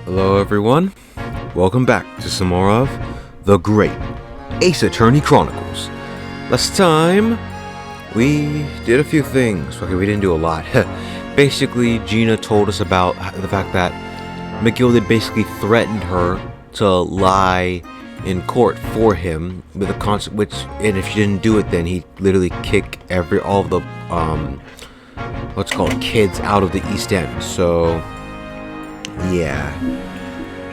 Hello everyone, welcome back to some more of the Great Ace Attorney Chronicles. Last time, we did a few things. Okay, we didn't do a lot. Basically, Gina told us about the fact that McGilded basically threatened her to lie in court for him with a and if she didn't do it, then he'd literally kick all of the kids out of the East End. So yeah,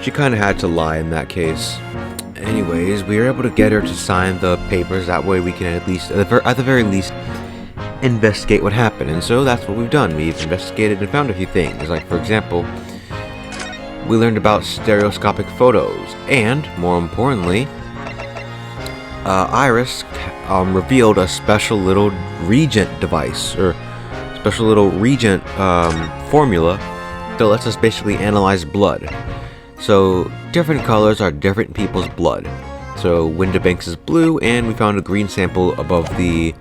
she kind of had to lie in that case. Anyways, we were able to get her to sign the papers. That way we can at least, at the very least, investigate what happened. And so that's what we've done. We've investigated and found a few things. Like, for example, we learned about stereoscopic photos. And, more importantly, Iris revealed a special little reagent device, or special little reagent formula that lets us basically analyze blood. So different colors are different people's blood. So Windibanks is blue, and we found a green sample above the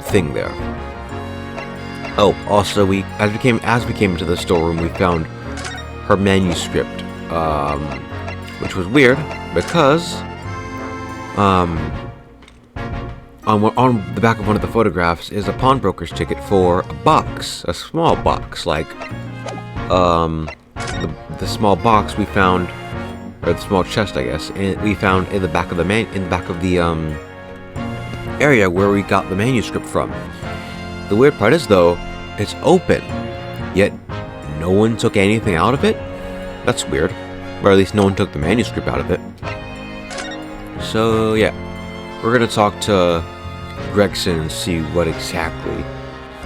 thing there. Oh, also as we came into the storeroom, we found her manuscript, which was weird because on the back of one of the photographs is a pawnbroker's ticket for a box, a small box, like the small box we found, or the small chest, I guess, and we found in the back of the area where we got the manuscript from. The weird part is, though, it's open, yet no one took anything out of it. That's weird, or at least no one took the manuscript out of it. So yeah, we're gonna talk to Gregson and see what exactly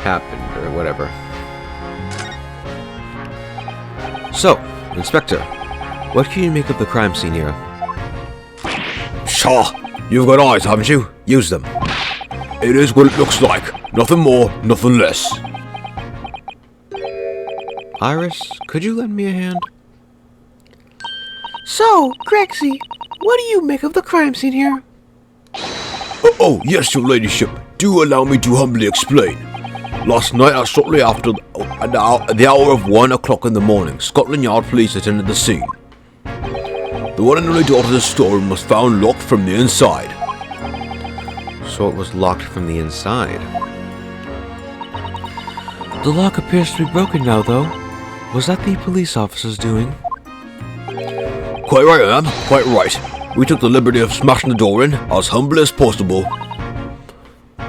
happened or whatever. So, Inspector, what can you make of the crime scene here? Sure, you've got eyes, haven't you? Use them. It is what it looks like. Nothing more, nothing less. Iris, could you lend me a hand? So, Grexy, what do you make of the crime scene here? Oh, yes, your ladyship. Do allow me to humbly explain. Last night, shortly after the hour of 1 o'clock in the morning, Scotland Yard police attended the scene. The one and only daughter of the storeroom was found locked from the inside. So it was locked from the inside. The lock appears to be broken now, though. Was that the police officer's doing? Quite right, ma'am. Quite right. We took the liberty of smashing the door in as humbly as possible.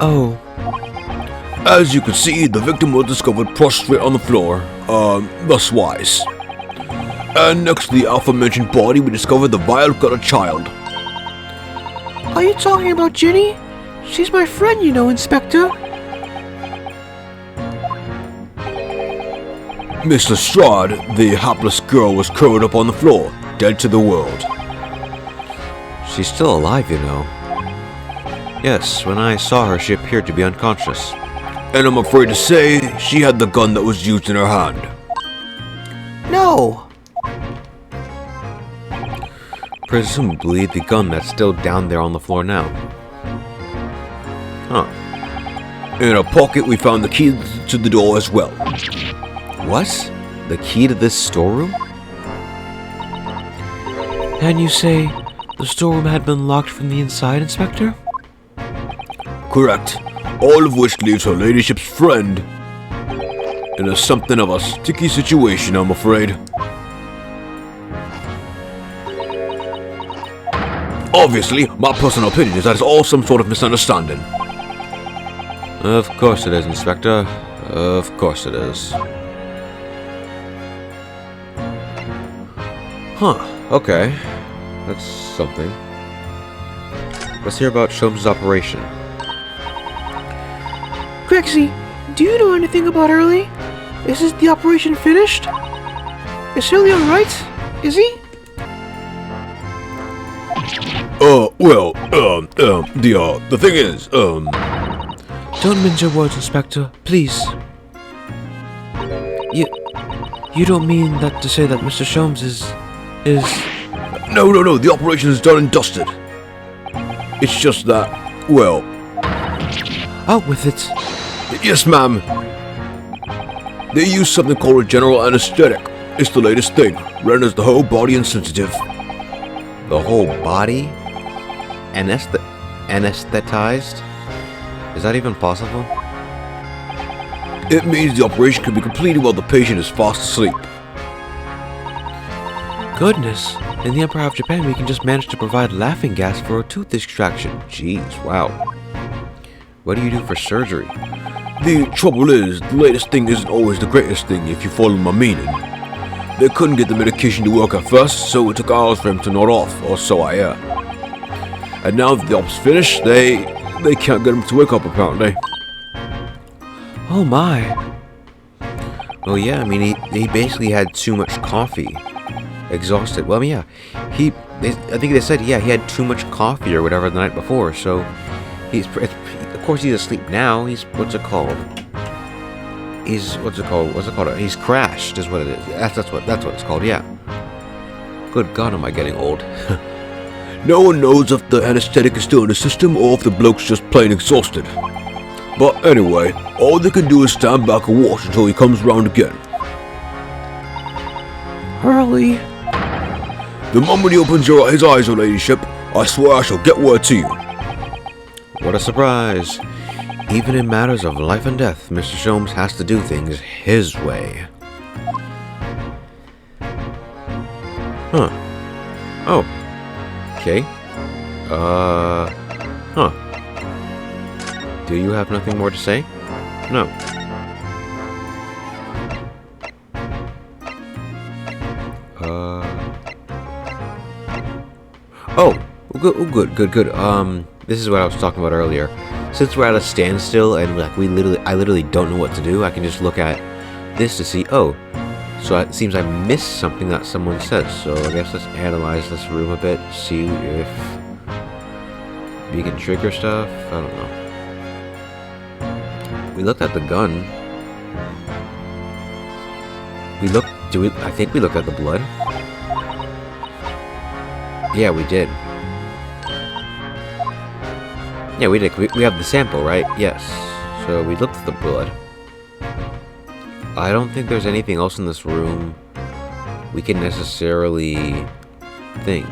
Oh. As you can see, the victim was discovered prostrate on the floor, thus-wise. And next to the aforementioned body, we discovered the vile gut of a child. Are you talking about Ginny? She's my friend, you know, Inspector. Miss Lestrade, the hapless girl, was curled up on the floor, dead to the world. She's still alive, you know. Yes, when I saw her, she appeared to be unconscious. And I'm afraid to say, she had the gun that was used in her hand. No! Presumably the gun that's still down there on the floor now. Huh. In her pocket, we found the key to the door as well. What? The key to this storeroom? And you say the storeroom had been locked from the inside, Inspector? Correct. All of which leaves her ladyship's friend in a something of a sticky situation, I'm afraid. Obviously, my personal opinion is that it's all some sort of misunderstanding. Of course it is, Inspector. Of course it is. Huh, okay. That's something. Let's hear about Sholmes' operation. Grexy, do you know anything about Early? Is the operation finished? Is Early alright? Is he? The thing is, Don't mince your words, Inspector, please. You don't mean that to say that Mr. Sholmes is... No, the operation is done and dusted. It's just that, well... Out with it. Yes, ma'am. They use something called a general anesthetic, It's the latest thing. Renders the whole body insensitive. The whole body? Anesthetized? Is that even possible? It means the operation can be completed while the patient is fast asleep. Goodness, in the Empire of Japan we can just manage to provide laughing gas for a tooth extraction. Jeez, wow. What do you do for surgery? The trouble is, the latest thing isn't always the greatest thing if you follow my meaning. They couldn't get the medication to work at first, so it took hours for him to nod off, or so I hear. And now that the op's finished, they can't get him to wake up apparently. Oh my. Oh yeah, I mean he basically had too much coffee. Exhausted. Well, yeah, I think they said, yeah, he had too much coffee or whatever the night before, so of course he's asleep now. He's, what's it called? He's crashed is what it is. That's what it's called, yeah. Good God, am I getting old. No one knows if the anesthetic is still in the system or if the bloke's just plain exhausted. But anyway, all they can do is stand back and watch until he comes round again. Hurley. The moment he opens his eyes, your ladyship, I swear I shall get word to you. What a surprise. Even in matters of life and death, Mr. Sholmes has to do things his way. Huh. Oh. Okay. Huh. Do you have nothing more to say? No. Oh, good. This is what I was talking about earlier. Since we're at a standstill and I literally don't know what to do, I can just look at this to see, oh, so it seems I missed something that someone says. So I guess let's analyze this room a bit, see if we can trigger stuff. I don't know. We looked at the gun. I think we looked at the blood. Yeah, we did. Yeah, we did. We have the sample, right? Yes. So we looked at the blood. I don't think there's anything else in this room we can necessarily think.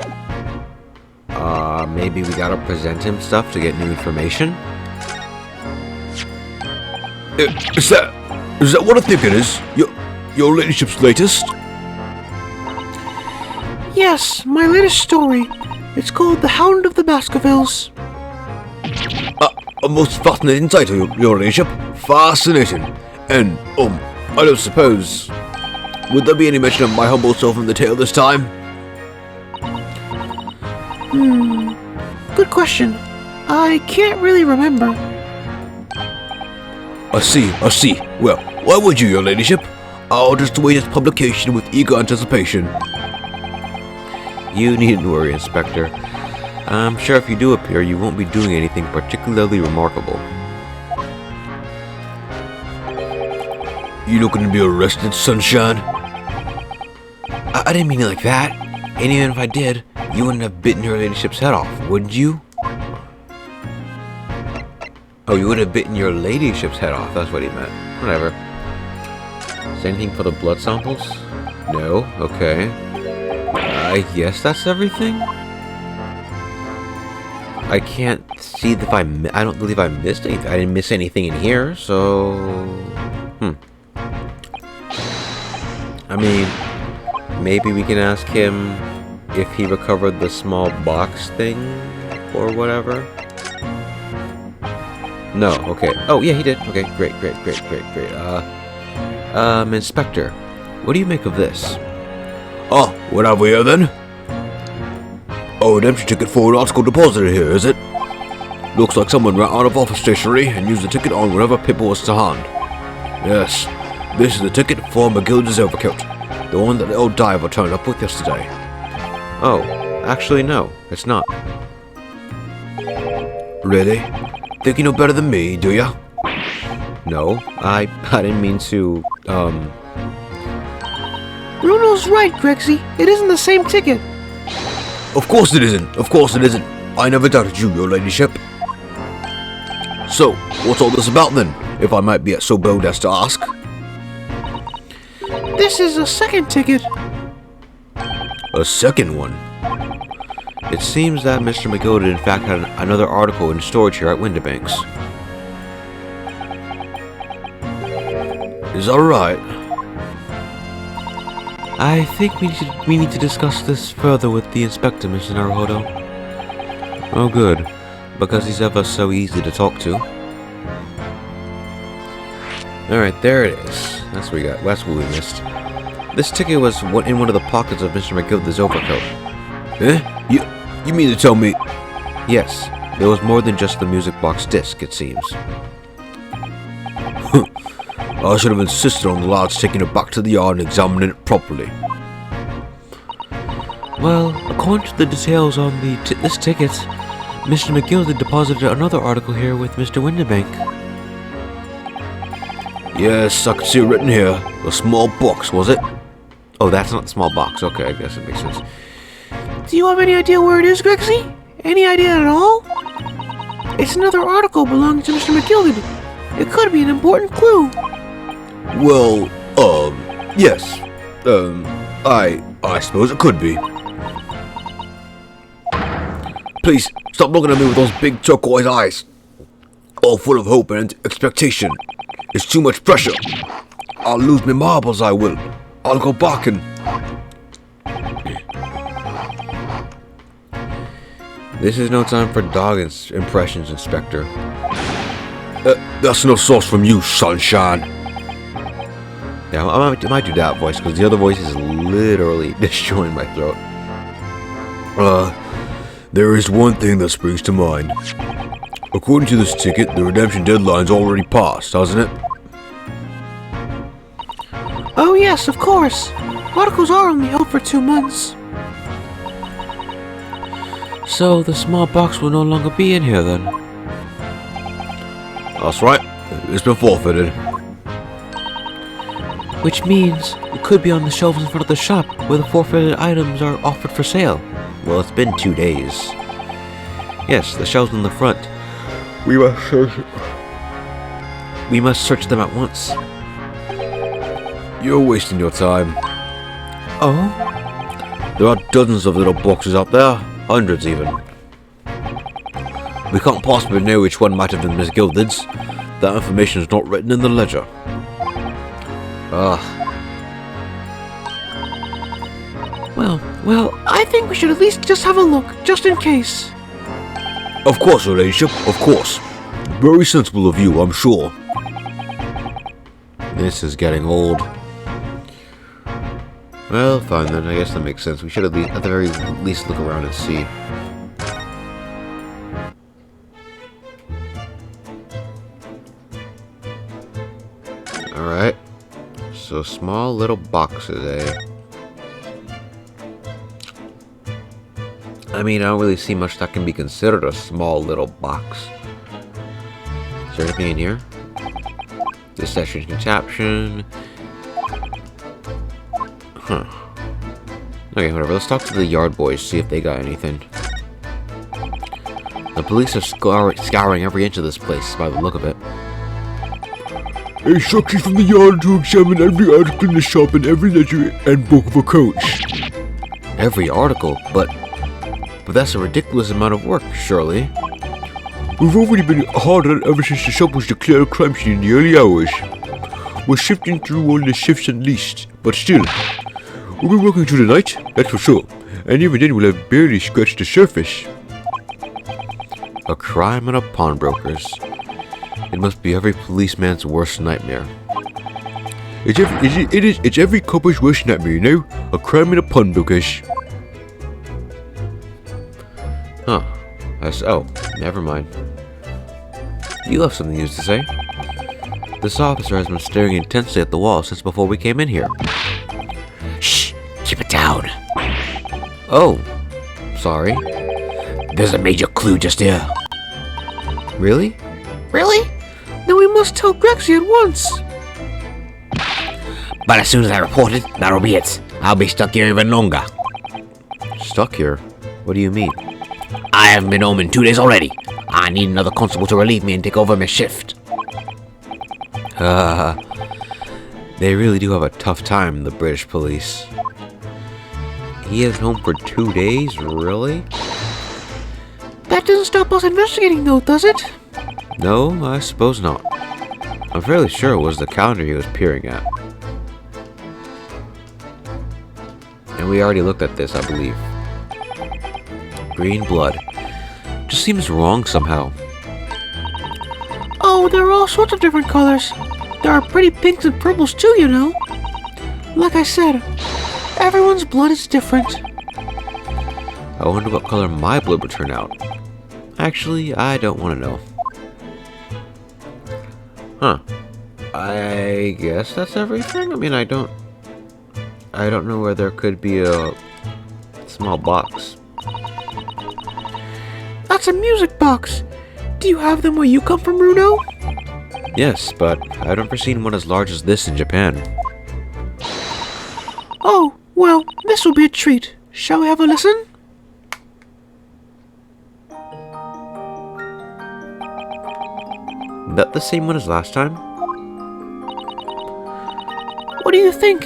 Maybe we gotta present him stuff to get new information? Is that what I think it is? Your ladyship's latest? Yes, my latest story. It's called The Hound of the Baskervilles. A most fascinating title, your ladyship. Fascinating. And, I don't suppose... Would there be any mention of my humble self in the tale this time? Good question. I can't really remember. I see. Well, why would you, your ladyship? I'll just await its publication with eager anticipation. You needn't worry, Inspector. I'm sure if you do appear, you won't be doing anything particularly remarkable. You looking to be arrested, sunshine? I didn't mean it like that. And even if I did, you wouldn't have bitten your ladyship's head off, would you? Oh, you would have bitten your ladyship's head off. That's what he meant. Whatever. Is there anything for the blood samples? No? Okay. I guess that's everything? I can't see if I don't believe I missed anything. I didn't miss anything in here, so... I mean, maybe we can ask him if he recovered the small box thing or whatever. No, okay. Oh, yeah, he did. Okay, great. Inspector, what do you make of this? Oh, what have we here then? Oh, an empty ticket for an article deposited here, is it? Looks like someone ran out of office stationery and used the ticket on whatever paper was to hand. Yes, this is the ticket for McGilded's overcoat, the one that the old diver turned up with yesterday. Oh, actually no, it's not. Really? Think you know better than me, do ya? No, I didn't mean to, Bruno's right, Grexy. It isn't the same ticket. Of course it isn't. I never doubted you, your ladyship. So, what's all this about then, if I might be so bold as to ask? This is a second ticket. A second one? It seems that Mr. McGilded in fact had another article in storage here at Windibanks. Is that right? I think we need to discuss this further with the inspector, Mr. Naruhodo. Oh good, because he's ever so easy to talk to. Alright, there it is. That's what we got. That's what we missed. This ticket was in one of the pockets of Mr. McGilded's overcoat. Eh? You mean to tell me... Yes, there was more than just the music box disc, it seems. I should have insisted on the lads taking it back to the yard and examining it properly. Well, according to the details on this ticket, Mr. McGilded deposited another article here with Mr. Windibank. Yes, I can see it written here. A small box, was it? Oh, that's not the small box. Okay, I guess it makes sense. Do you have any idea where it is, Grexy? Any idea at all? It's another article belonging to Mr. McGilded. It could be an important clue. Well, yes. I suppose it could be. Please, stop looking at me with those big turquoise eyes. All full of hope and expectation. It's too much pressure. I'll lose my marbles, I will. I'll go back and... This is no time for dog impressions, Inspector. That's no sauce from you, sunshine. Yeah, I might do that voice, because the other voice is literally destroying my throat. There is one thing that springs to mind. According to this ticket, the redemption deadline's already passed, hasn't it? Oh yes, of course. Articles are only out for 2 months. So the small box will no longer be in here then? That's right. It's been forfeited. Which means it could be on the shelves in front of the shop where the forfeited items are offered for sale. Well, it's been 2 days. Yes, the shelves in the front. We must search them at once. You're wasting your time. Oh? There are dozens of little boxes up there. Hundreds even. We can't possibly know which one might have been McGilded's. That information is not written in the ledger. Well, I think we should at least just have a look, just in case. Of course, Your Ladyship, of course. Very sensible of you, I'm sure. This is getting old. Well, fine then. I guess that makes sense. We should at the very least look around and see. Alright. So small little boxes, eh? I mean, I don't really see much that can be considered a small little box. Is there anything in here? This session's contraption. Huh. Okay, whatever. Let's talk to the yard boys, see if they got anything. The police are scouring every inch of this place by the look of it. Instructions from the yard to examine every article in the shop and every ledger and book of accounts. Every article? But that's a ridiculous amount of work, surely. We've already been hard at it ever since the shop was declared a crime scene in the early hours. We're shifting through all the shifts at least, but still, we'll be working through the night, that's for sure, and even then we'll have barely scratched the surface. A crime and a pawnbroker's. It must be every policeman's worst nightmare. It's every copper's worst nightmare, you know? A crime and a pawnbroker's. Huh. Oh, never mind. You have something used to say. This officer has been staring intensely at the wall since before we came in here. Shh! Keep it down. Oh. Sorry. There's a major clue just here. Really? Really? Then we must tell Grexy at once. But as soon as I report it, that'll be it. I'll be stuck here even longer. Stuck here? What do you mean? I haven't been home in 2 days already. I need another constable to relieve me and take over my shift. They really do have a tough time, the British police. He is home for 2 days? Really? That doesn't stop us investigating, though, does it? No, I suppose not. I'm fairly sure it was the calendar he was peering at. And we already looked at this, I believe. Green blood. Just seems wrong somehow. Oh, there are all sorts of different colors. There are pretty pinks and purples too, you know. Like I said, everyone's blood is different. I wonder what color my blood would turn out. Actually, I don't want to know. Huh. I guess that's everything? I mean, I don't know where there could be a small box. That's a music box. Do you have them where you come from, Runo? Yes, but I've never seen one as large as this in Japan. Oh, well, this will be a treat. Shall we have a listen? That the same one as last time? What do you think?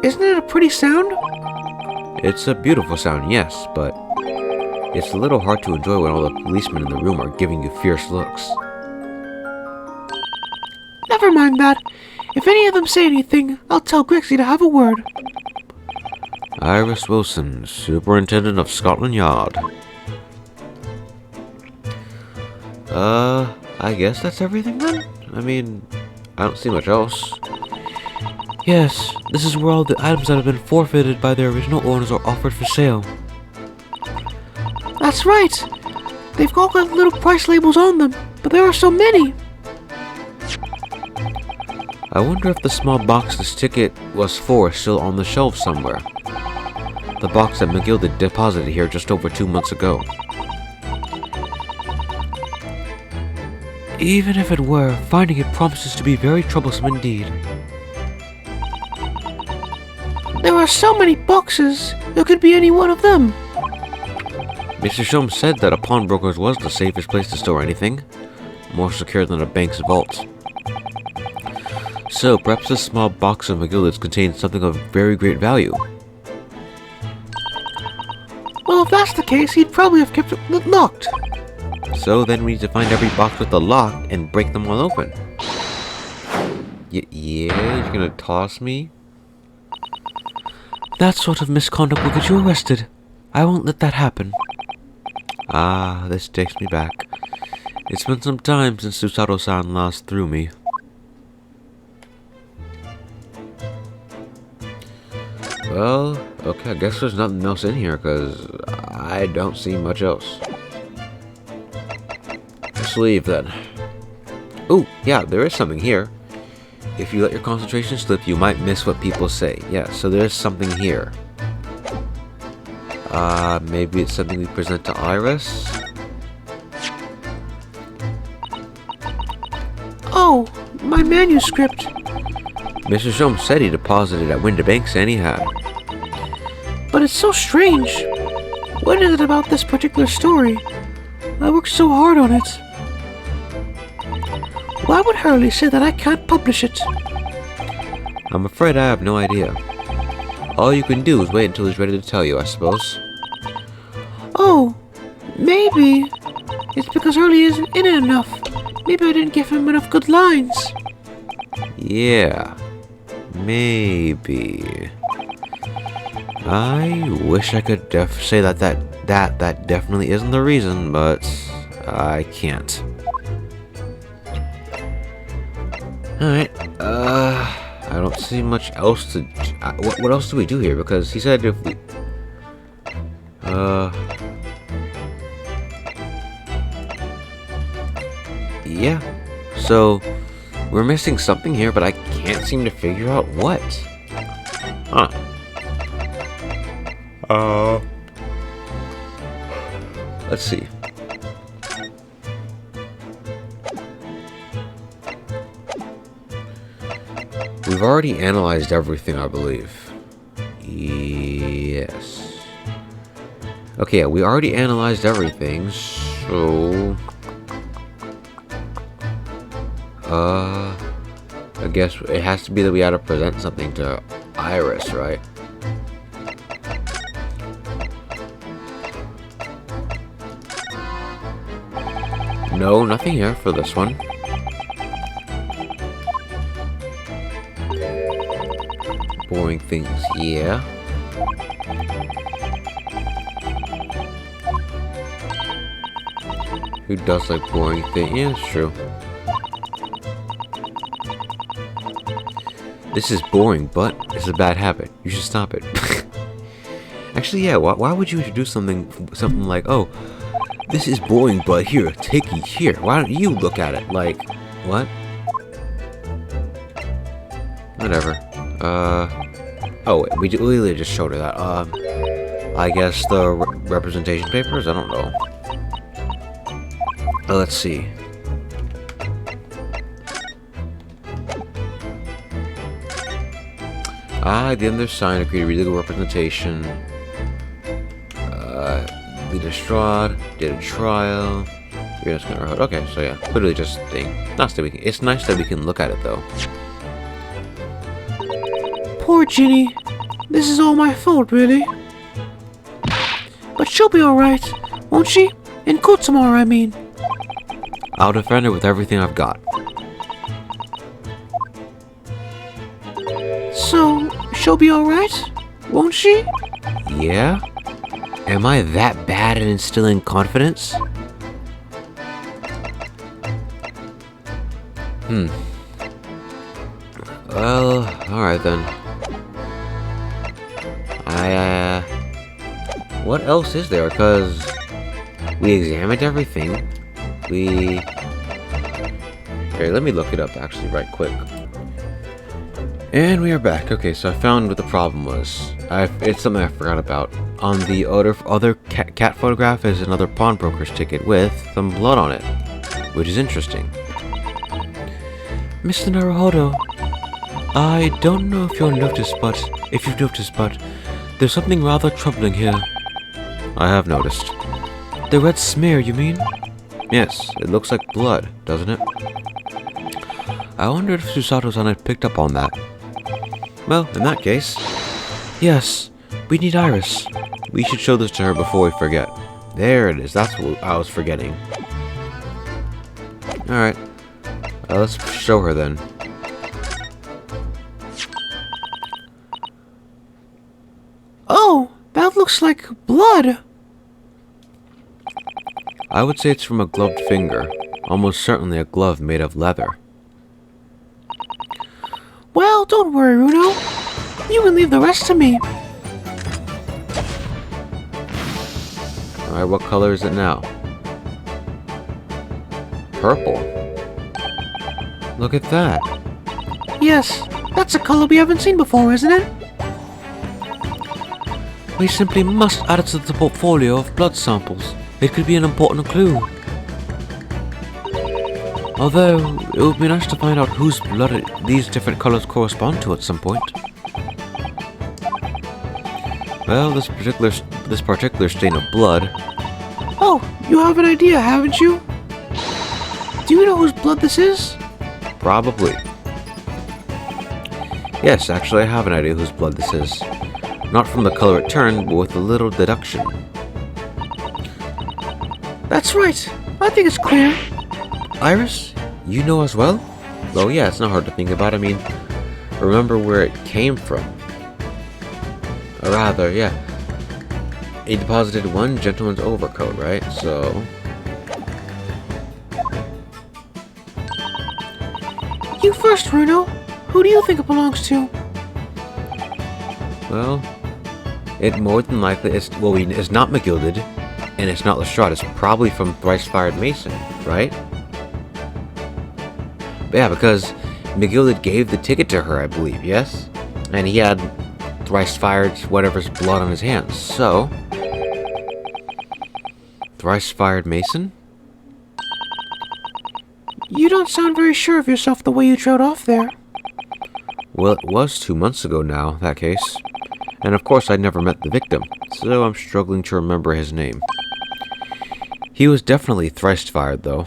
Isn't it a pretty sound? It's a beautiful sound, yes, but it's a little hard to enjoy when all the policemen in the room are giving you fierce looks. Never mind that. If any of them say anything, I'll tell Grixie to have a word. Iris Wilson, Superintendent of Scotland Yard. I guess that's everything then? I mean, I don't see much else. Yes, this is where all the items that have been forfeited by their original owners are offered for sale. That's right. They've all got little price labels on them, but there are so many. I wonder if the small box this ticket was for is still on the shelf somewhere. The box that McGilded deposited here just over 2 months ago. Even if it were, finding it promises to be very troublesome indeed. There are so many boxes. It could be any one of them. Mr. Shum said that a pawnbroker's was the safest place to store anything, more secure than a bank's vault. So, perhaps this small box of McGilded's contains something of very great value. Well, if that's the case, he'd probably have kept it locked. So then we need to find every box with a lock and break them all open. Yeah, you're gonna toss me? That sort of misconduct will get you arrested. I won't let that happen. Ah, this takes me back. It's been some time since Susato-san last threw me. Well, okay, I guess there's nothing else in here, because I don't see much else. Let's leave, then. Ooh, yeah, there is something here. If you let your concentration slip, you might miss what people say. Yeah, so there's something here. Maybe it's something we present to Iris? Oh, my manuscript. Mr. Shum said he deposited at Windibanks and he had. But it's so strange. What is it about this particular story? I worked so hard on it. Why would Hurley say that I can't publish it? I'm afraid I have no idea. All you can do is wait until he's ready to tell you, I suppose. Oh, maybe it's because Hurley isn't in it enough. Maybe I didn't give him enough good lines. Yeah, maybe. I wish I could say that definitely isn't the reason, but I can't. Alright, I don't see much else to... what else do we do here? Because he said if we... yeah. So, we're missing something here, but I can't seem to figure out what. Huh. Let's see. We've already analyzed everything, I believe. Yes. Okay, we already analyzed everything, so... I guess it has to be that we had to present something to Iris, right? No, nothing here for this one. Boring things, yeah. Who does like boring things? Yeah, it's true. This is boring, but it's a bad habit. You should stop it. Actually, yeah, why would you introduce something like, oh, this is boring, but here, take it here. Why don't you look at it? Like, what? Whatever. Oh, wait, we literally just showed her that. I guess the representation papers? I don't know. Let's see. The other sign agreed to legal representation. Lead a straw, did a trial. You're just gonna okay, so yeah, literally just thing. It's nice that we can look at it though. Poor Ginny. This is all my fault, really. But she'll be alright, won't she? In court tomorrow, I mean. I'll defend her with everything I've got. So, she'll be alright, won't she? Yeah? Am I that bad at instilling confidence? Well, alright then. What else is there? Because we examined everything. Here, let me look it up actually right quick. And we are back. Okay, so I found what the problem was. It's something I forgot about. On the other cat photograph is another pawnbroker's ticket with some blood on it, which is interesting. Mr. Naruhodo, I don't know if you've noticed, but there's something rather troubling here. I have noticed. The red smear, you mean? Yes, it looks like blood, doesn't it? I wondered if Susato-san had picked up on that. Well, in that case, yes, we need Iris. We should show this to her before we forget. There it is, that's what I was forgetting. Alright, let's show her then. Oh, that looks like blood. I would say it's from a gloved finger. Almost certainly a glove made of leather. Well, don't worry, Runo. You can leave the rest to me. Alright, what color is it now? Purple. Look at that. Yes, that's a color we haven't seen before, isn't it? We simply must add it to the portfolio of blood samples. It could be an important clue. Although, it would be nice to find out whose blood these different colors correspond to at some point. Well, this particular stain of blood. Oh, you have an idea, haven't you? Do you know whose blood this is? Probably. Yes, actually I have an idea whose blood this is. Not from the color it turned, but with a little deduction. That's right. I think it's clear. Iris, you know as well? Well, yeah, it's not hard to think about. I mean, remember where it came from. Or rather, yeah. He deposited one gentleman's overcoat, right? So... You first, Runo. Who do you think it belongs to? Well, it more than likely is... Well, it's not McGilded, and it's not Lestrade. It's probably from Thrice Fired Mason, right? But yeah, because McGilded gave the ticket to her, I believe, yes? And he had Thrice Fired whatever's blood on his hands, so... Thrice Fired Mason? You don't sound very sure of yourself the way you trailed off there. Well, it was 2 months ago now, that case. And of course I'd never met the victim, so I'm struggling to remember his name. He was definitely thrice fired, though.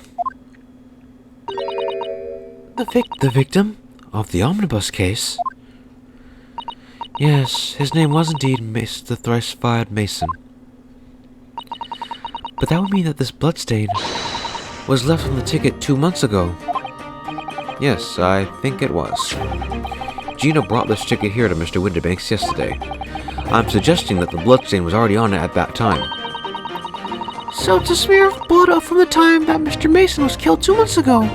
The victim? Of the omnibus case? Yes, his name was indeed the thrice-fired Mason. But that would mean that this bloodstain was left on the ticket 2 months ago. Yes, I think it was. Gina brought this ticket here to Mr. Windibanks yesterday. I'm suggesting that the bloodstain was already on it at that time. So it's a smear of blood from the time that Mr. Mason was killed 2 months ago.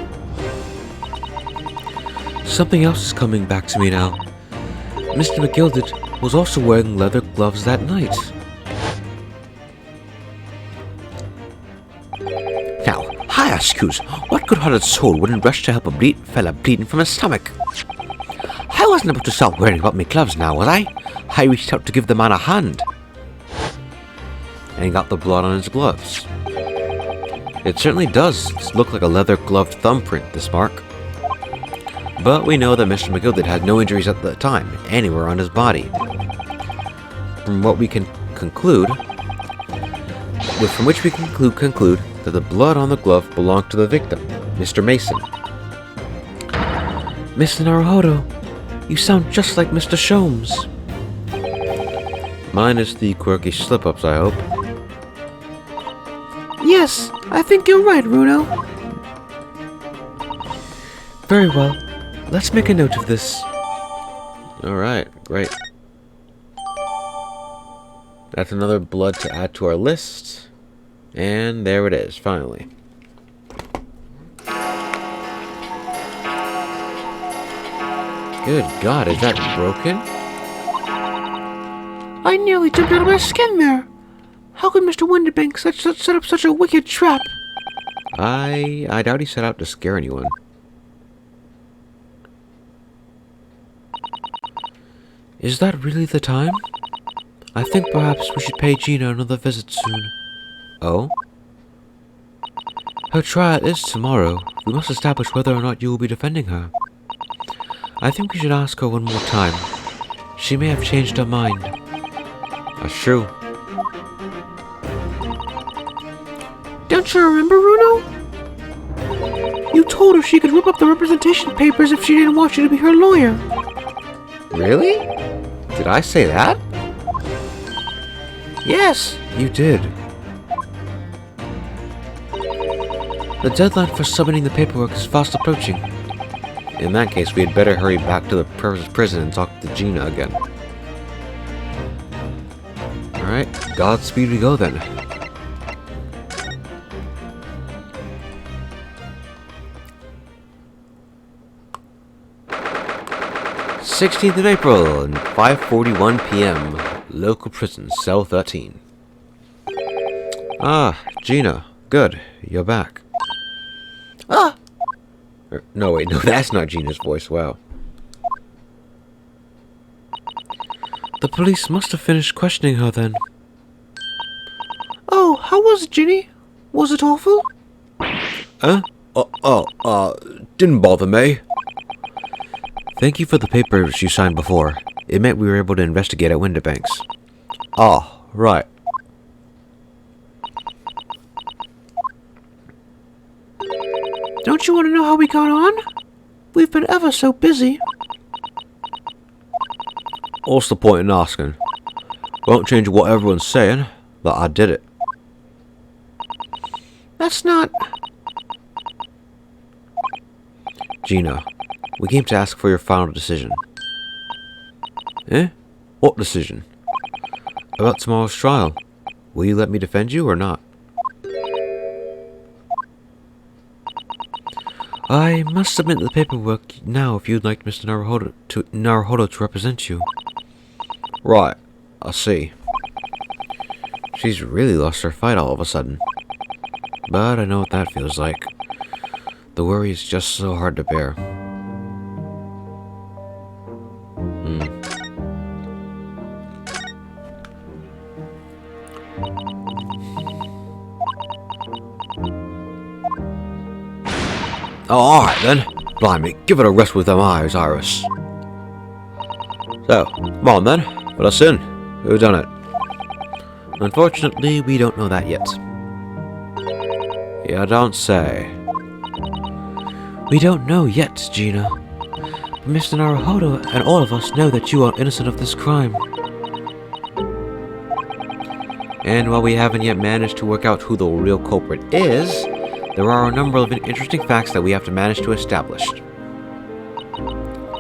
Something else is coming back to me now. Mr. McGilded was also wearing leather gloves that night. Now, I ask yous, what good-hearted soul wouldn't rush to help a fella bleeding from his stomach? I wasn't able to stop worrying about me gloves now, was I? I reached out to give the man a hand. And he got the blood on his gloves. It certainly does look like a leather-gloved thumbprint, this mark. But we know that Mr. McGilded had no injuries at the time, anywhere on his body. From which we can conclude that the blood on the glove belonged to the victim, Mr. Mason. Mr. Naruhodo, you sound just like Mr. Sholmes. Minus the quirky slip-ups, I hope. Yes, I think you're right, Runo. Very well. Let's make a note of this. Alright, great. That's another blood to add to our list. And there it is, finally. Good God, is that broken? I nearly jumped out of my skin there. How could Mr. Windibanks set up such a wicked trap? I doubt he set out to scare anyone. Is that really the time? I think perhaps we should pay Gina another visit soon. Oh? Her trial is tomorrow. We must establish whether or not you will be defending her. I think we should ask her one more time. She may have changed her mind. That's true. Don't you remember, Runo? You told her she could rip up the representation papers if she didn't want you to be her lawyer. Really? Did I say that? Yes. You did. The deadline for submitting the paperwork is fast approaching. In that case, we had better hurry back to the prison and talk to Gina again. Alright, Godspeed we go then. '16th of April, and 5:41 p.m. Local prison, cell 13. Ah, Gina. Good. You're back. Ah! No, wait, no, that's not Gina's voice. Wow. The police must have finished questioning her then. Oh, how was it, Ginny? Was it awful? Huh? Didn't bother me. Thank you for the papers you signed before. It meant we were able to investigate at Windibanks. Ah, right. Don't you want to know how we got on? We've been ever so busy. What's the point in asking? Won't change what everyone's saying, that I did it. That's not... Gina, we came to ask for your final decision. Eh? What decision? About tomorrow's trial. Will you let me defend you or not? I must submit the paperwork now if you'd like Mr. Naruhodo to represent you. Right, I see. She's really lost her fight all of a sudden. But I know what that feels like. The worry is just so hard to bear. Oh, alright then. Blimey, give it a rest with them eyes, Iris. So, come on then. Let us in. Who done it? Unfortunately, we don't know that yet. You don't say. We don't know yet, Gina. Mr. Naruhodo and all of us know that you are innocent of this crime. And while we haven't yet managed to work out who the real culprit is, there are a number of interesting facts that we have to manage to establish.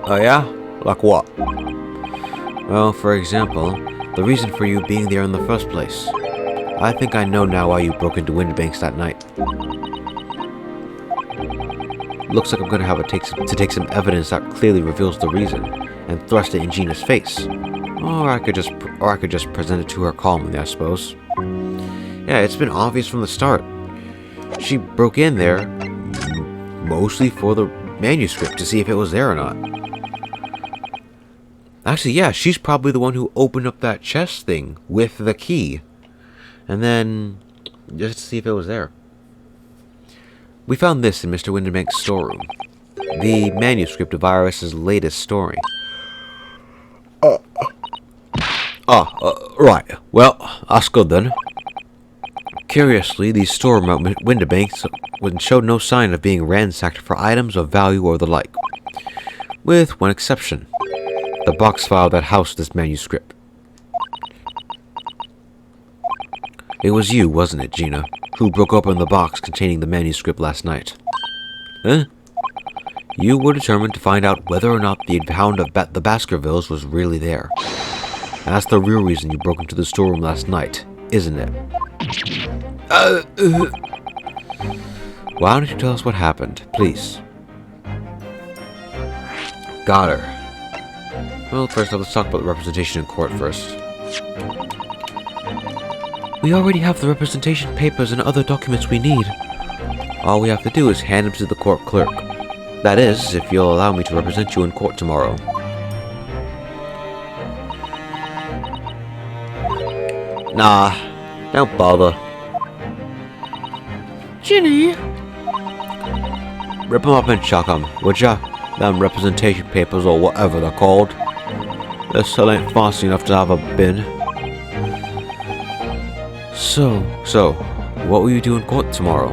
Oh yeah? Like what? Well, for example, the reason for you being there in the first place. I think I know now why you broke into Winterbanks that night. Looks like I'm gonna have to take some evidence that clearly reveals the reason and thrust it in Gina's face. Or I could just present it to her calmly, I suppose. Yeah, it's been obvious from the start. She broke in there mostly for the manuscript to see if it was there or not. Actually, yeah, she's probably the one who opened up that chest thing with the key. And then just to see if it was there. We found this in Mr. Winterbank's storeroom. The manuscript of Iris's latest story. Right. Well, that's good then. Curiously, the storeroom at Winterbanks showed no sign of being ransacked for items of value or the like. With one exception. The box file that housed this manuscript. It was you, wasn't it, Gina, who broke open the box containing the manuscript last night? Huh? You were determined to find out whether or not the hound of the Baskervilles was really there. That's the real reason you broke into the storeroom last night, isn't it? Why don't you tell us what happened, please? Got her. Well, first off, let's talk about the representation in court first. We already have the representation papers and other documents we need. All we have to do is hand them to the court clerk. That is, if you'll allow me to represent you in court tomorrow. Nah, don't bother. Ginny, Rip them up and chuck them, would ya? Them representation papers or whatever they're called. This still ain't fancy enough to have a bin. So, what will you do in court tomorrow?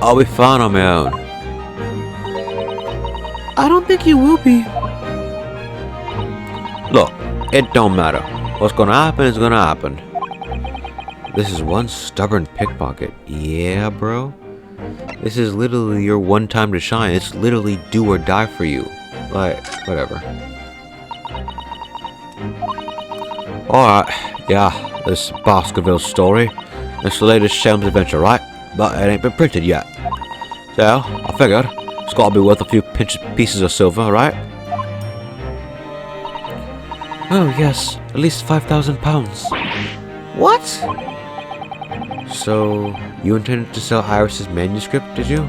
I'll be fine on my own. I don't think you will be. Look, it don't matter. What's gonna happen is gonna happen. This is one stubborn pickpocket. Yeah, bro? This is literally your one time to shine. It's literally do or die for you. Like, whatever. Alright, yeah, this Baskerville story. It's the latest Shelms adventure, right? But it ain't been printed yet. So, I figured, it's gotta be worth a few pieces of silver, right? Oh, yes. At least £5,000. What? So, you intended to sell Iris's manuscript, did you?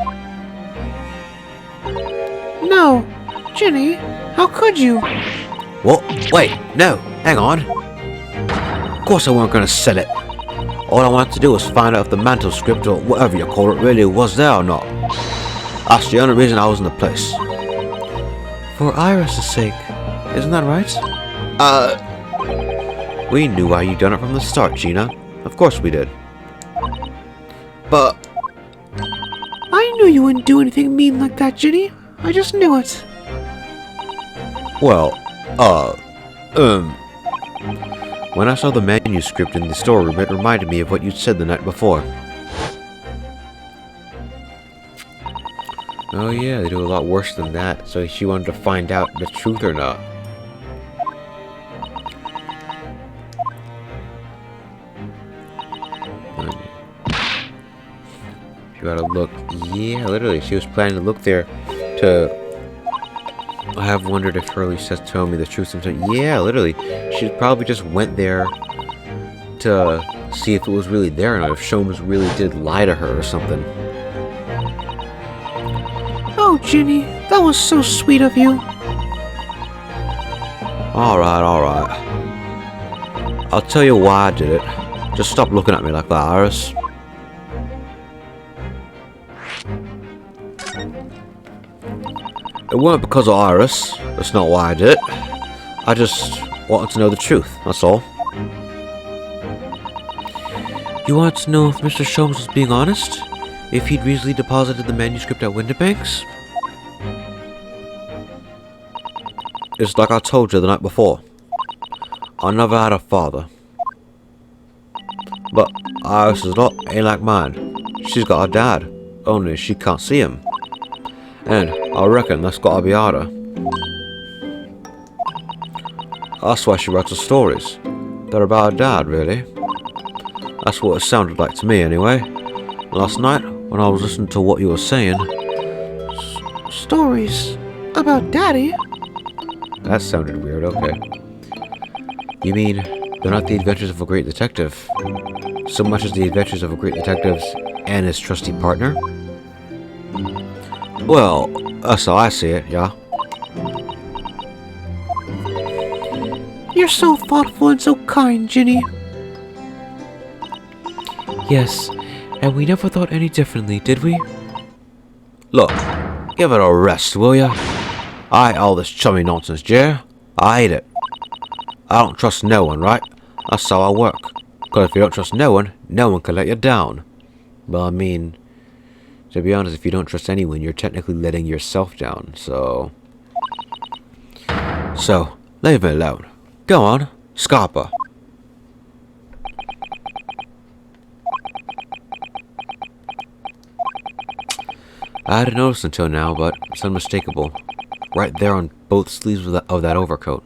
No. Ginny, how could you? What? Wait, no, hang on. Of course I weren't gonna sell it. All I wanted to do was find out if the manuscript, or whatever you call it, really was there or not. That's the only reason I was in the place. For Iris's sake. Isn't that right? We knew why you done it from the start, Gina. Of course we did. But I knew you wouldn't do anything mean like that, Ginny. I just knew it. well, When I saw the manuscript in the storeroom, it reminded me of what you'd said the night before. Oh yeah, they do a lot worse than that, so she wanted to find out the truth or not. You gotta look. Yeah, literally, she was planning to look there to... I have wondered if Hurley says told me the truth sometimes. Yeah, literally. She probably just went there to see if it was really there or not, if Sholmes really did lie to her or something. Oh, Ginny, that was so sweet of you. alright. I'll tell you why I did it. Just stop looking at me like that, Iris. It weren't because of Iris. That's not why I did it. I just wanted to know the truth, that's all. You wanted to know if Mr. Sholmes was being honest? If he'd recently deposited the manuscript at Winterbanks? it's like I told you the night before. I never had a father. But Iris's lot ain't like mine. She's got a dad, only she can't see him. And I reckon that's gotta be harder. That's why she writes the stories. They're about her dad, really. That's what it sounded like to me, anyway. Last night, when I was listening to what you were saying... Stories about Daddy? That sounded weird, okay. You mean, they're not the adventures of a great detective, so much as the adventures of a great detective and his trusty partner? Well, that's how I see it, yeah. You're so thoughtful and so kind, Ginny. Yes, and we never thought any differently, did we? Look, give it a rest, will ya? I hate all this chummy nonsense, Jer. I hate it. I don't trust no one, right? That's how I work. Because if you don't trust no one can let you down. Well, I mean, to be honest, if you don't trust anyone, you're technically letting yourself down, so... So, leave me alone. Go on, Scarpa. I hadn't noticed until now, but it's unmistakable. Right there on both sleeves of that overcoat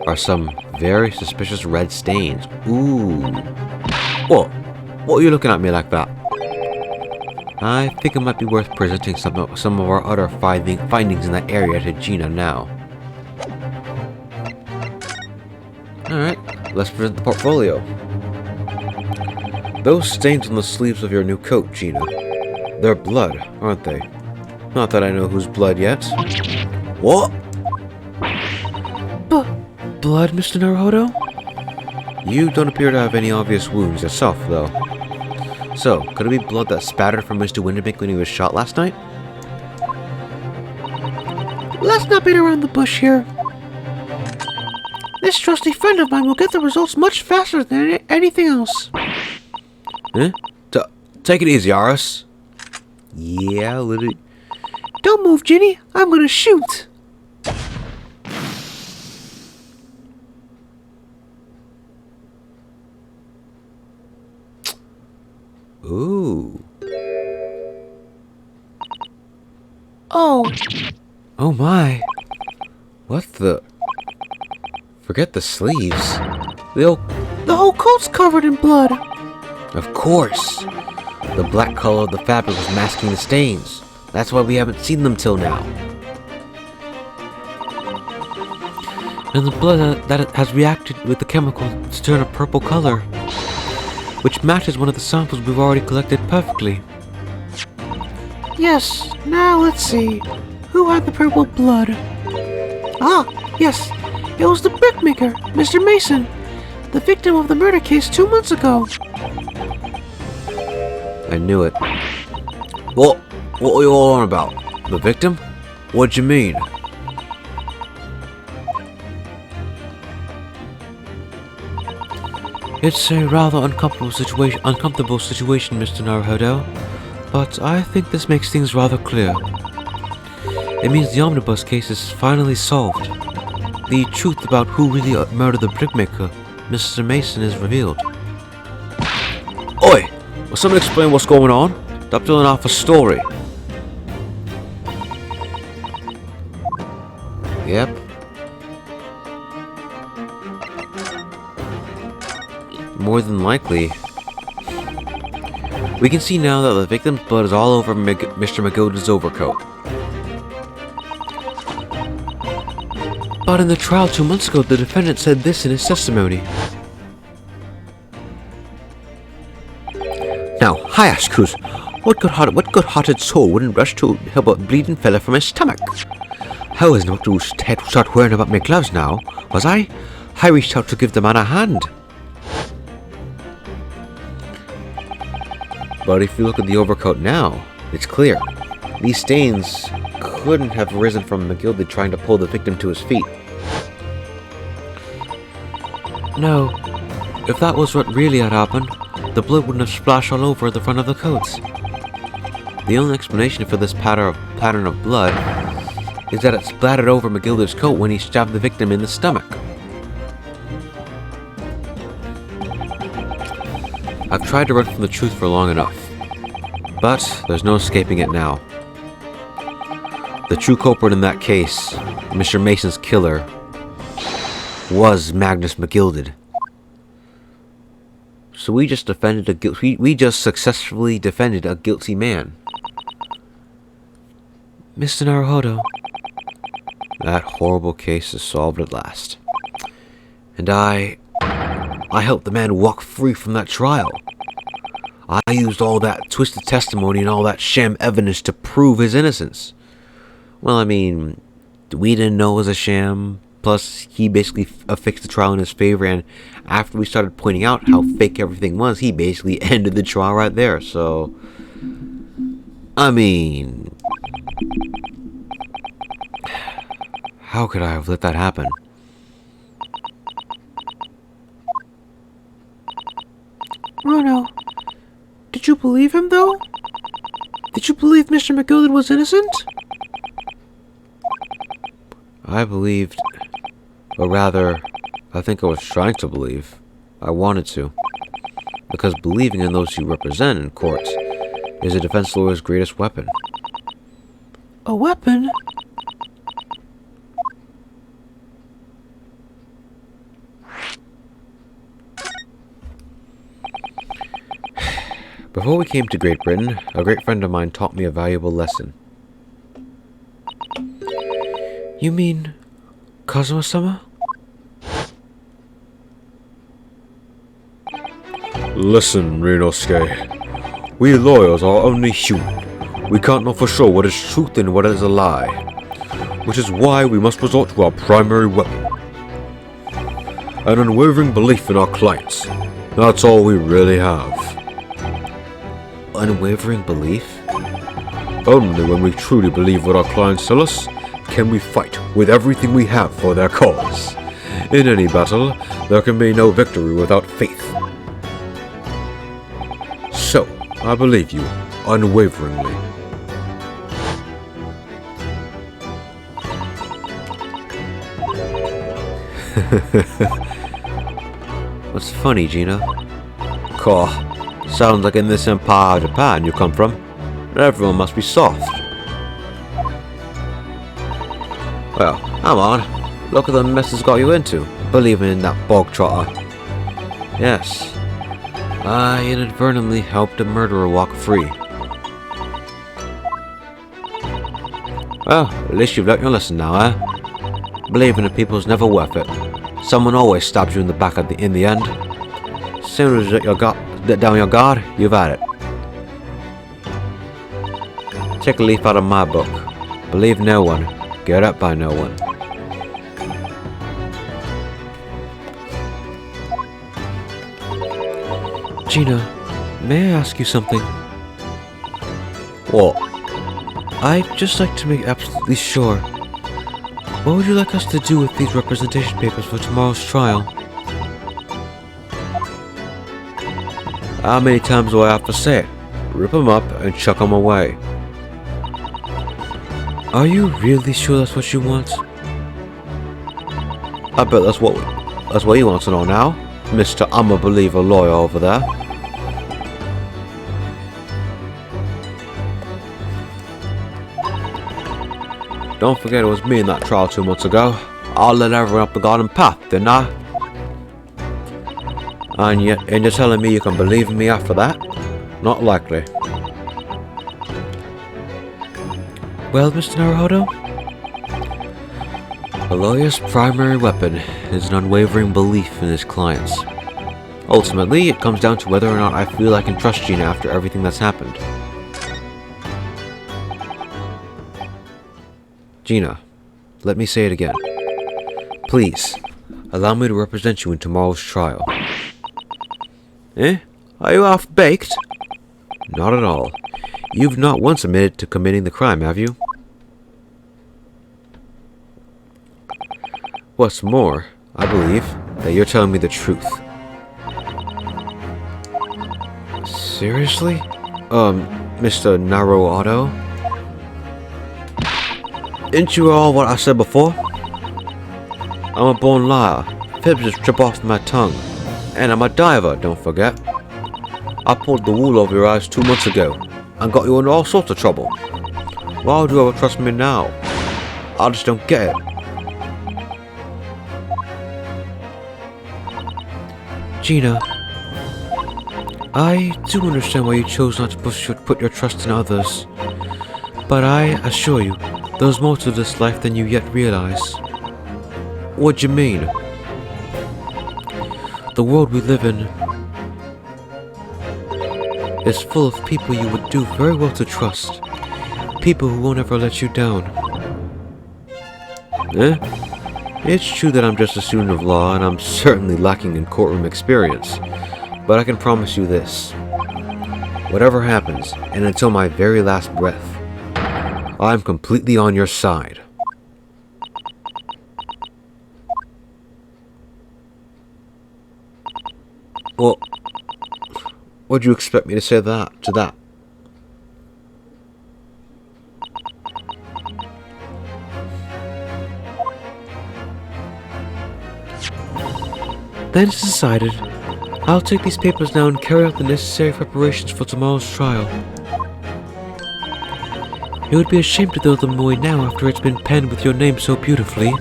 are some very suspicious red stains. Ooh. What? What are you looking at me like that? I think it might be worth presenting some of our other findings in that area to Gina now. Alright, let's present the portfolio. Those stains on the sleeves of your new coat, Gina. They're blood, aren't they? Not that I know whose blood yet. What? Blood, Mr. Naruhodo? You don't appear to have any obvious wounds yourself, though. So, could it be blood that spattered from Mr. Windermere when he was shot last night? Let's not beat around the bush here. This trusty friend of mine will get the results much faster than anything else. Eh? Take it easy, Aris. Yeah, literally. Don't move, Ginny. I'm gonna shoot. Ooh. Oh. Oh my. What the... Forget the sleeves. The whole coat's covered in blood. Of course. The black color of the fabric was masking the stains. That's why we haven't seen them till now. And the blood that has reacted with the chemical to turn a purple color, which matches one of the samples we've already collected perfectly. Yes, now let's see. Who had the purple blood? Ah, yes. It was the brickmaker, Mr. Mason, the victim of the murder case 2 months ago. I knew it. What are you all on about? The victim? What'd you mean? It's a rather uncomfortable situation, Mr. Naruhodo, but I think this makes things rather clear. It means the omnibus case is finally solved. The truth about who really murdered the brickmaker, Mr. Mason, is revealed. Oi! Will someone explain what's going on? Stop telling off a story. Yep. More than likely. We can see now that the victim's blood is all over Mr. McGilded's overcoat. But in the trial 2 months ago, the defendant said this in his testimony. Now, I ask yous, what good-hearted soul wouldn't rush to help a bleeding fella from his stomach? I was not to start worrying about my gloves now, was I? I reached out to give the man a hand. But if you look at the overcoat now, it's clear. These stains couldn't have arisen from McGilded trying to pull the victim to his feet. No, if that was what really had happened, the blood wouldn't have splashed all over the front of the coats. The only explanation for this pattern of blood is that it splattered over McGilded's coat when he stabbed the victim in the stomach. I've tried to run from the truth for long enough, but there's no escaping it now. The true culprit in that case, Mr. Mason's killer, was Magnus McGilded. So we just successfully defended a guilty man. Mr. Naruhodo. That horrible case is solved at last. And I helped the man walk free from that trial. I used all that twisted testimony and all that sham evidence to prove his innocence. Well, I mean, we didn't know it was a sham. Plus, he basically fixed the trial in his favor, and after we started pointing out how fake everything was, he basically ended the trial right there. So, I mean, how could I have let that happen? Rono, did you believe him, though? Did you believe Mr. McGilded was innocent? I believed, or rather, I think I was trying to believe. I wanted to. Because believing in those you represent in court is a defense lawyer's greatest weapon. A weapon? Before we came to Great Britain, a great friend of mine taught me a valuable lesson. You mean Kazuma-sama? Listen, Rinosuke. We lawyers are only human. We can't know for sure what is truth and what is a lie. Which is why we must resort to our primary weapon. An unwavering belief in our clients. That's all we really have. Unwavering belief? Only when we truly believe what our clients tell us can we fight with everything we have for their cause. In any battle, there can be no victory without faith. So, I believe you, unwaveringly. What's funny, Gina? Caw, sounds like in this empire of Japan you come from, everyone must be soft. Well, come on. Look at the mess it's got you into, believing in that bog trotter. Yes, I inadvertently helped a murderer walk free. Well, at least you've learnt your lesson now, eh? Believing in people is never worth it. Someone always stabs you in the back in the end. As soon as you let down your guard, you've had it. Take a leaf out of my book. Believe no one. Get up by no one. Gina, may I ask you something? What? I'd just like to make absolutely sure. What would you like us to do with these representation papers for tomorrow's trial? How many times do I have to say it? Rip them up and chuck them away. Are you really sure that's what you want? I bet that's what you want to know now, Mr. I'm a believer lawyer over there. Don't forget it was me in that trial 2 months ago. I led everyone up the garden path, didn't I? And you're telling me you can believe in me after that? Not likely. Well, Mr. Naruhodo? A lawyer's primary weapon is an unwavering belief in his clients. Ultimately, it comes down to whether or not I feel I can trust Gina after everything that's happened. Gina, let me say it again. Please, allow me to represent you in tomorrow's trial. Eh? Are you half-baked? Not at all. You've not once admitted to committing the crime, have you? What's more, I believe that you're telling me the truth. Seriously? Mr. Naruhodo? Ain't you all what I said before? I'm a born liar. Fibs just trip off my tongue. And I'm a diver, don't forget. I pulled the wool over your eyes 2 months ago and got you into all sorts of trouble. Why would you ever trust me now? I just don't get it. Gina, I do understand why you chose not to put your trust in others. But I assure you, there's more to this life than you yet realize. What do you mean? The world we live in is full of people you would do very well to trust. People who won't ever let you down. It's true that I'm just a student of law and I'm certainly lacking in courtroom experience. But I can promise you this. Whatever happens, and until my very last breath, I'm completely on your side. Well, what'd you expect me to say to that? Then it's decided, I'll take these papers now and carry out the necessary preparations for tomorrow's trial. It would be a shame to throw them away now after it's been penned with your name so beautifully.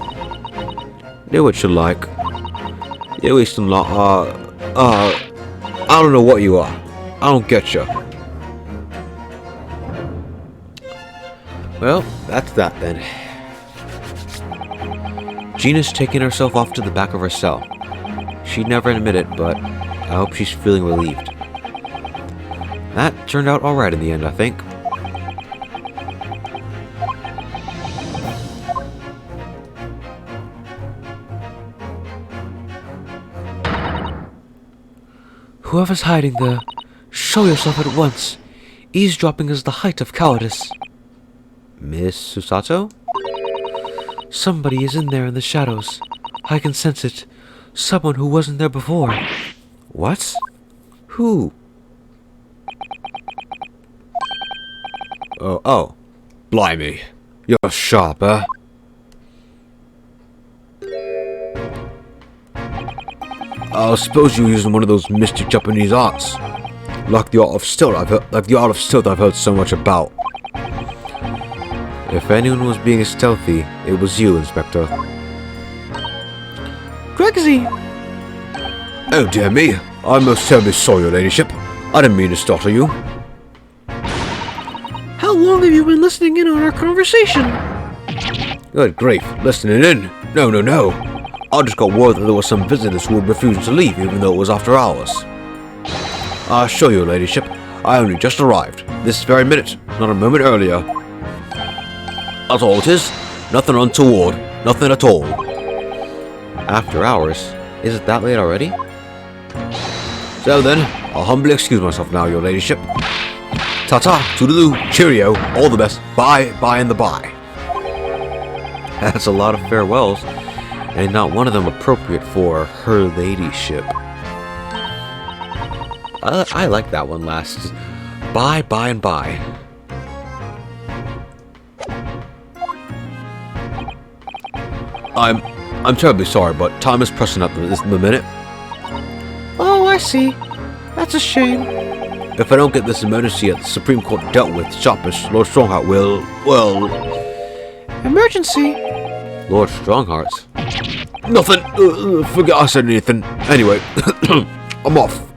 Do what you like. You're wasting I don't know what you are. I don't get you. Well, that's that then. Gina's taking herself off to the back of her cell. She'd never admit it, but I hope she's feeling relieved. That turned out alright in the end, I think. Whoever's hiding there, show yourself at once. Eavesdropping is the height of cowardice. Miss Susato? Somebody is in there in the shadows. I can sense it. Someone who wasn't there before. What? Who? Oh. Blimey. You're sharp, eh? I suppose you're using one of those mystic Japanese arts. Like the art of stealth I've heard so much about. If anyone was being stealthy, it was you, Inspector. Gregsy! Oh dear me, I'm most terribly sorry, your ladyship. I didn't mean to startle you. How long have you been listening in on our conversation? Good grief, listening in? No. I just got word that there were some visitors who were refusing to leave even though it was after hours. I assure you, your ladyship, I only just arrived. This very minute, not a moment earlier. That's all it is. Nothing untoward. Nothing at all. After hours? Is it that late already? So then, I'll humbly excuse myself now, your ladyship. Ta-ta, toodaloo, cheerio, all the best, bye, and the bye. That's a lot of farewells, and not one of them appropriate for her ladyship. I like that one last. Bye, and bye. I'm terribly sorry, but time is pressing up this minute. Oh, I see. That's a shame. If I don't get this emergency at the Supreme Court dealt with sharpish, Lord Strongheart will, well... Emergency? Lord Strongheart's? Nothing. Forget I said anything. Anyway, I'm off.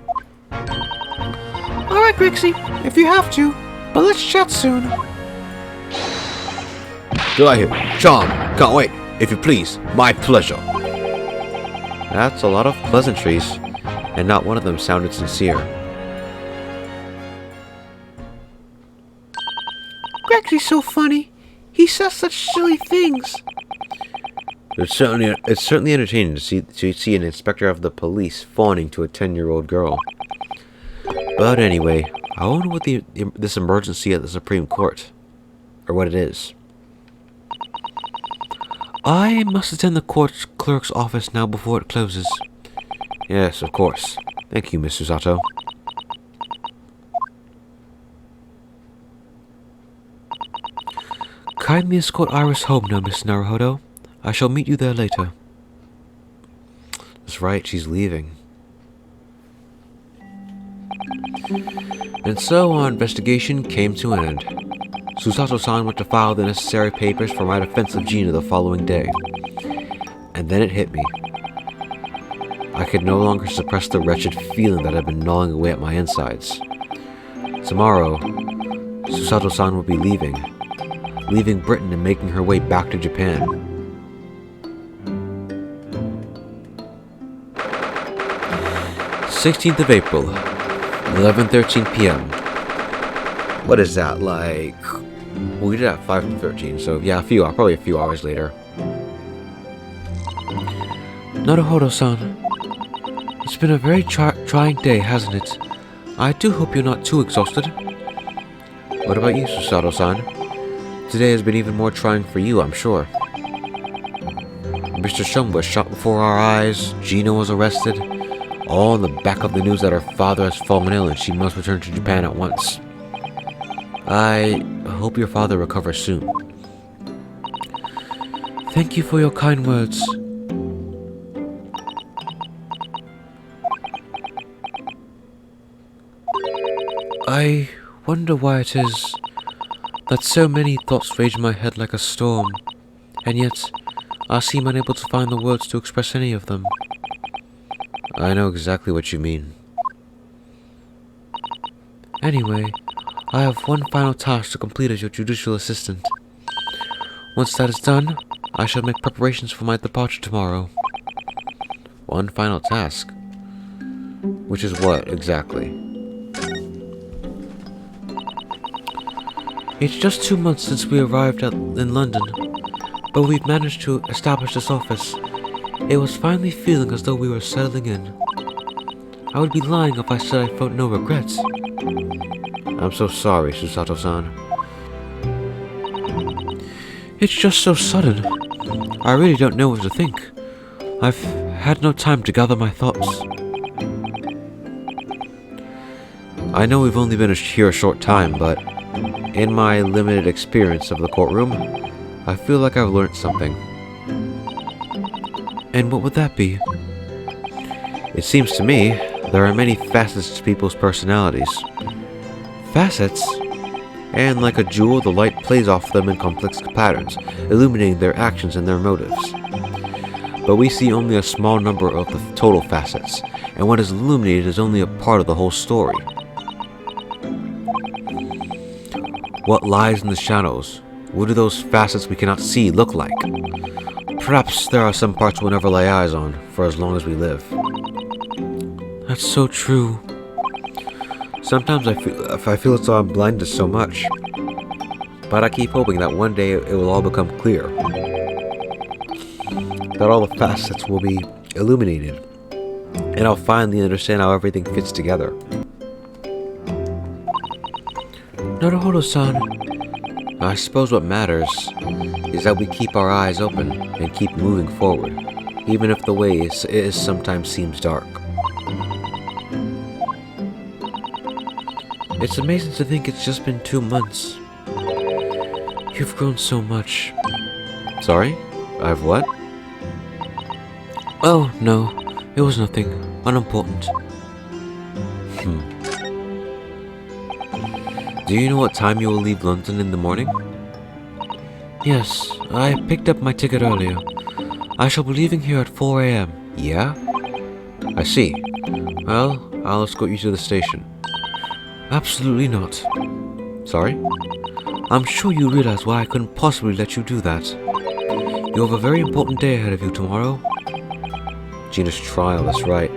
Alright, Grixie, if you have to, but let's chat soon. Delighted. Charm. Can't wait. If you please. My pleasure. That's a lot of pleasantries, and not one of them sounded sincere. Grixie's so funny. He says such silly things. It's certainly entertaining to see an inspector of the police fawning to a 10-year-old girl. But anyway, I wonder what this emergency at the Supreme Court, or what it is. I must attend the court clerk's office now before it closes. Yes, of course. Thank you, Miss Susato. Kindly escort Iris home now, Miss Naruhodo. I shall meet you there later. That's right, she's leaving. And so our investigation came to an end. Susato-san went to file the necessary papers for my defense of Gina the following day. And then it hit me. I could no longer suppress the wretched feeling that had been gnawing away at my insides. Tomorrow, Susato-san would be leaving Britain and making her way back to Japan. "16th of April, 11:13 p.m. What is that, like... Well, we did at 5:13, so yeah, probably a few hours later. Naruhodo-san, it's been a very trying day, hasn't it? I do hope you're not too exhausted. What about you, Susato-san? Today has been even more trying for you, I'm sure. Mr. Shum was shot before our eyes, Gina was arrested, all on the back of the news that her father has fallen ill and she must return to Japan at once. I hope your father recovers soon." Thank you for your kind words. I wonder why it is that so many thoughts rage in my head like a storm, and yet I seem unable to find the words to express any of them. I know exactly what you mean. Anyway, I have one final task to complete as your judicial assistant. Once that is done, I shall make preparations for my departure tomorrow. One final task? Which is what, exactly? It's just 2 months since we arrived in London, but we've managed to establish this office. It was finally feeling as though we were settling in. I would be lying if I said I felt no regrets. I'm so sorry, Susato-san. It's just so sudden. I really don't know what to think. I've had no time to gather my thoughts. I know we've only been here a short time, but in my limited experience of the courtroom, I feel like I've learned something. And what would that be? It seems to me there are many facets to people's personalities. Facets? And like a jewel, the light plays off them in complex patterns, illuminating their actions and their motives. But we see only a small number of the total facets, and what is illuminated is only a part of the whole story. What lies in the shadows? What do those facets we cannot see look like? Perhaps there are some parts we'll never lay eyes on for as long as we live. That's so true. Sometimes I feel as though I'm blinded so much. But I keep hoping that one day it will all become clear. That all the facets will be illuminated. And I'll finally understand how everything fits together. Naruhodo-san, I suppose what matters is that we keep our eyes open and keep moving forward, even if the way sometimes seems dark. it's amazing to think it's just been 2 months. You've grown so much. Sorry? I've what? Oh, no. It was nothing. Unimportant. Do you know what time you will leave London in the morning? Yes, I picked up my ticket earlier. I shall be leaving here at 4 a.m. Yeah? I see. Well, I'll escort you to the station. Absolutely not. Sorry? I'm sure you realize why I couldn't possibly let you do that. You have a very important day ahead of you tomorrow. Gina's trial, that's right.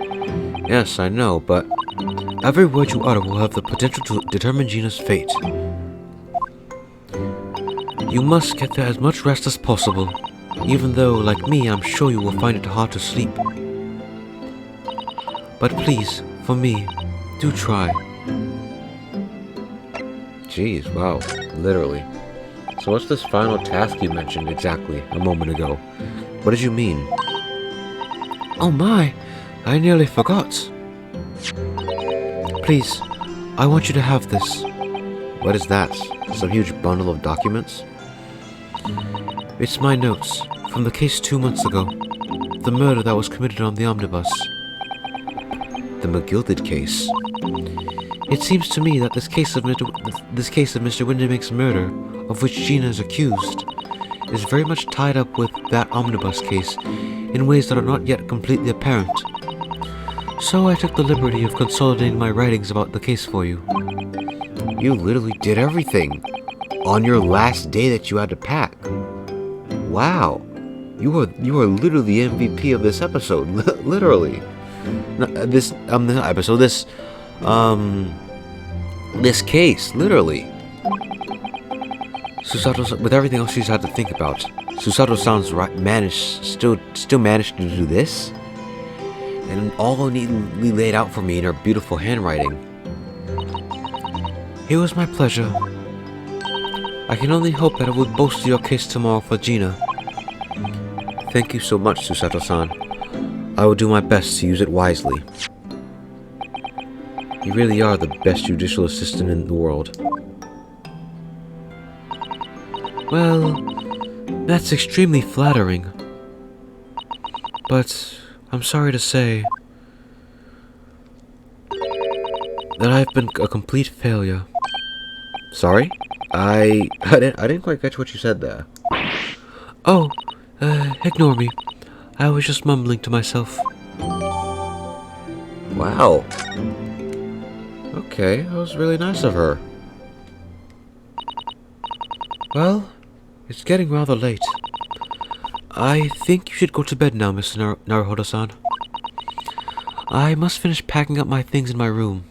Yes, I know, but every word you utter will have the potential to determine Gina's fate. You must get there as much rest as possible, even though, like me, I'm sure you will find it hard to sleep. But please, for me, do try. Jeez, wow, literally. So what's this final task you mentioned exactly a moment ago? What did you mean? Oh my, I nearly forgot. Please, I want you to have this. What is that? Some huge bundle of documents? It's my notes from the case 2 months ago. The murder that was committed on the omnibus. The McGilded case. It seems to me that this case of Mr. Windermake's murder, of which Gina is accused, is very much tied up with that omnibus case in ways that are not yet completely apparent. So I took the liberty of consolidating my writings about the case for you. You literally did everything on your last day that you had to pack. Wow. You are literally the MVP of this episode. Literally. This case, literally. Susato, with everything else she's had to think about, Susato-san's still managed to do this, And all neatly laid out for me in her beautiful handwriting. It was my pleasure. I can only hope that I will bolster your case tomorrow for Gina. Thank you so much, Susato-san. I will do my best to use it wisely. You really are the best judicial assistant in the world. Well, that's extremely flattering. But I'm sorry to say that I've been a complete failure. Sorry? I didn't quite catch what you said there. Oh, ignore me. I was just mumbling to myself. Wow. Okay, that was really nice of her. Well, it's getting rather late. I think you should go to bed now, Mr. Naruhodo-san. I must finish packing up my things in my room.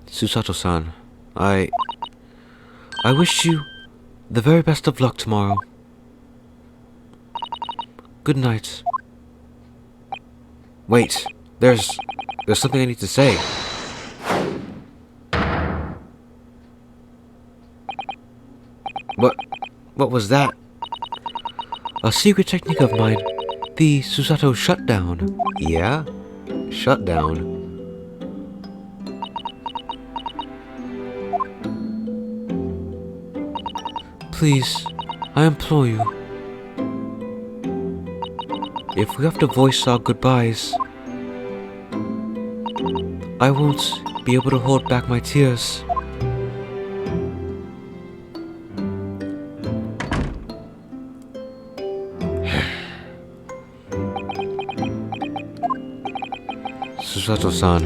Susato-san, I wish you the very best of luck tomorrow. Good night. Wait, there's something I need to say. What was that? A secret technique of mine, the Susato shutdown. Yeah? Shutdown? Please, I implore you. If we have to voice our goodbyes, I won't be able to hold back my tears. Susato-san.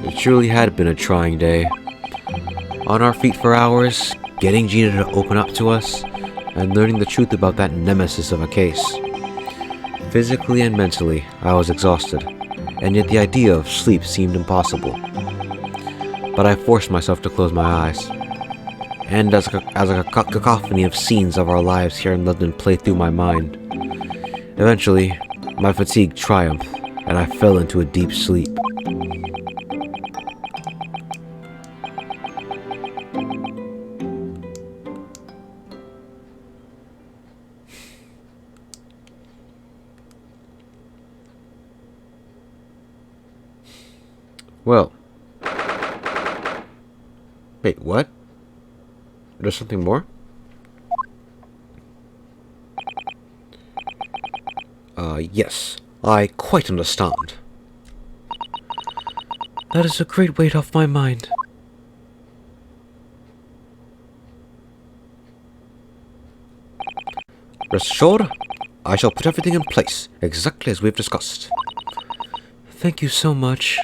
It truly had been a trying day. On our feet for hours, getting Gina to open up to us, and learning the truth about that nemesis of a case. Physically and mentally, I was exhausted, and yet the idea of sleep seemed impossible. But I forced myself to close my eyes. And as a cacophony of scenes of our lives here in London played through my mind, eventually, my fatigue triumphed, and I fell into a deep sleep. Well. Wait, what? There's something more? Yes. I quite understand. That is a great weight off my mind. Rest assured, I shall put everything in place, exactly as we've discussed. Thank you so much.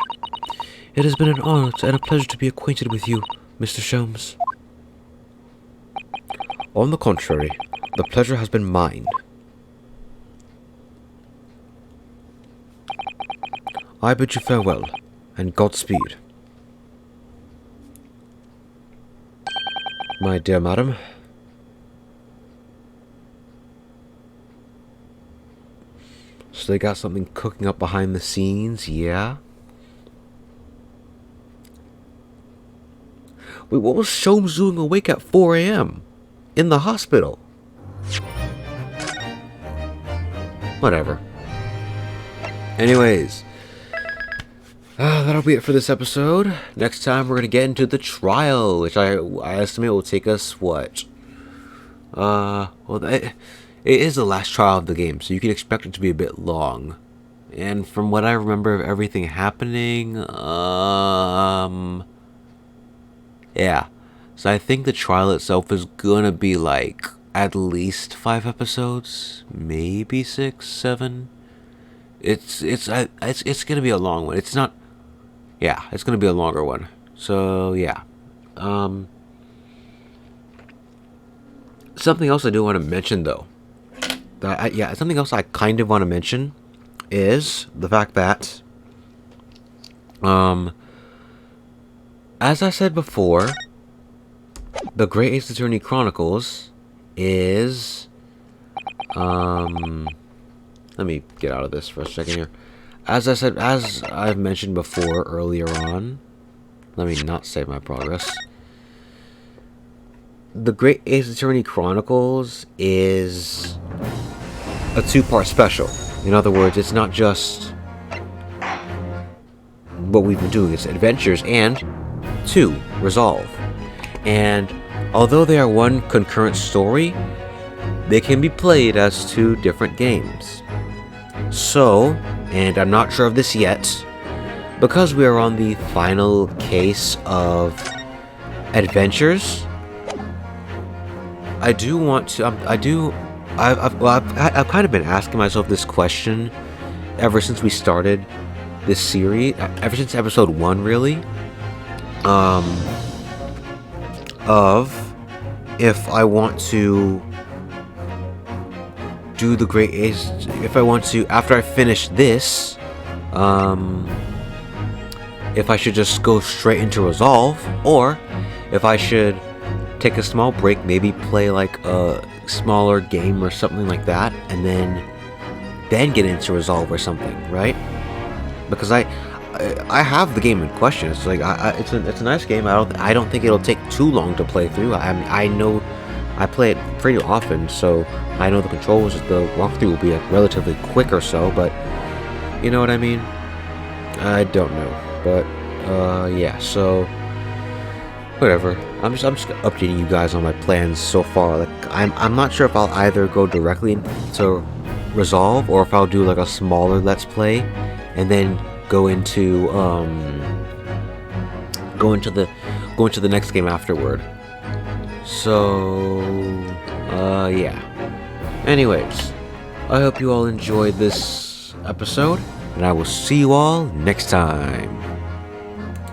It has been an honor and a pleasure to be acquainted with you, Mr. Sholmes. On the contrary, the pleasure has been mine. I bid you farewell, and Godspeed. My dear madam. So they got something cooking up behind the scenes, yeah? Wait, what was Sholmes doing awake at 4 a.m.? In the hospital? Whatever. Anyways. That'll be it for this episode. Next time we're gonna get into the trial, which I estimate will take us what? It is the last trial of the game, so you can expect it to be a bit long. And from what I remember of everything happening, yeah. So I think the trial itself is gonna be like at least 5 episodes, maybe 6, 7. It's gonna be a long one. It's not. Yeah, it's gonna be a longer one. So yeah. Something else I do want to mention though. Something else I kind of want to mention is the fact that, as I said before, the Great Ace Attorney Chronicles is, let me get out of this for a second here. As I've mentioned before earlier on, let me not save my progress. The Great Ace Attorney Chronicles is a 2-part special. In other words, it's not just what we've been doing, it's adventures and 2, resolve. And although they are one concurrent story, they can be played as 2 different games. So, and I'm not sure of this yet, because we are on the final case of adventures, I do want to. I've kind of been asking myself this question ever since we started this series, ever since episode 1, really. Of if I want to do the Great Ace, if I want to, after I finish this, if I should just go straight into resolve, or if I should take a small break, maybe play like a smaller game or something like that, and then get into resolve or something, right? Because I have the game in question. It's like it's a nice game. I don't think it'll take too long to play through. I know I play it pretty often, so I know the controls, the walkthrough will be relatively quick or so. But you know what I mean? I don't know, but yeah. So whatever. I'm just updating you guys on my plans so far. Like I'm not sure if I'll either go directly into resolve or if I'll do like a smaller let's play and then go into the next game afterward. So yeah. Anyways, I hope you all enjoyed this episode, and I will see you all next time.